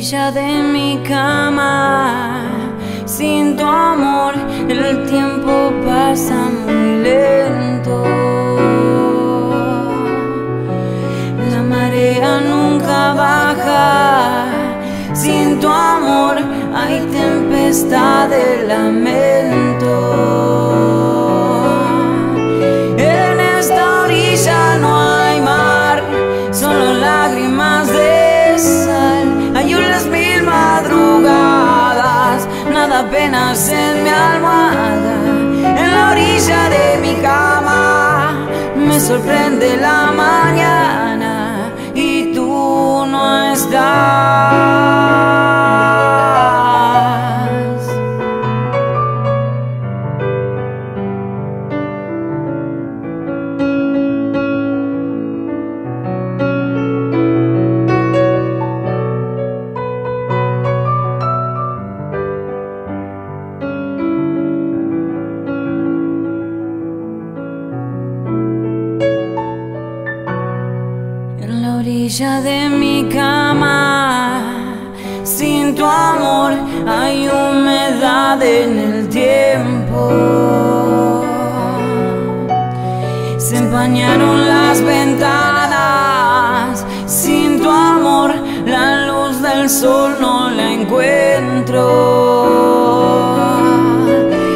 orilla de mi cama, sin tu amor el tiempo pasa muy lento. La marea nunca baja, sin tu amor hay tempestad de lamento. En esta orilla no hay mar, solo lágrimas de sal. Hay unas mil madrugadas, nada apenas en mi almohada. En la orilla de mi cama me sorprende la mañana y tú no estás. En la orilla de mi cama, sin tu amor hay humedad en el tiempo. Se empañaron las ventanas, sin tu amor la luz del sol no la encuentro.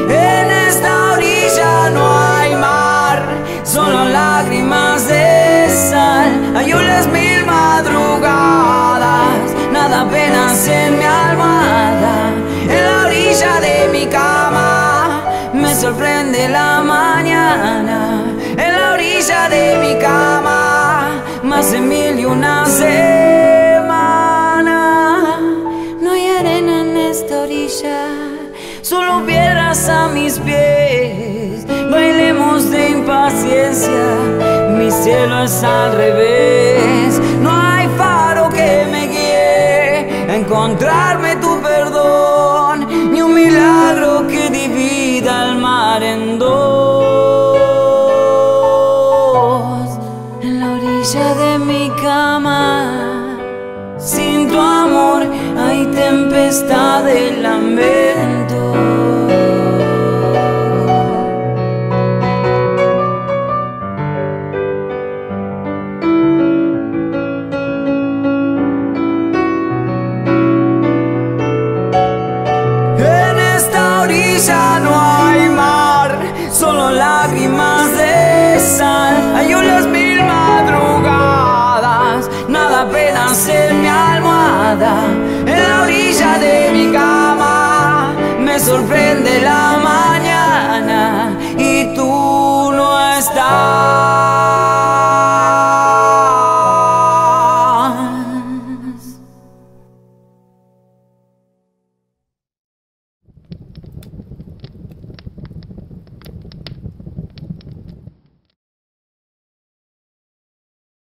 En esta orilla no hay mar, solo lágrimas de sal. Hay unas mil madrugadas, nada apenas en mi almohada. En la orilla de mi cama me sorprende la mañana. En la orilla de mi cama, más de 1001 semana. No hay arena en esta orilla, solo piedras a mis pies. Bailemos de impaciencia, mi cielo es al revés. No hay faro que me guíe a encontrarme tu perdón, ni un milagro que divida el mar en dos. En la orilla de mi cama, sin tu amor hay tempestad de lamento.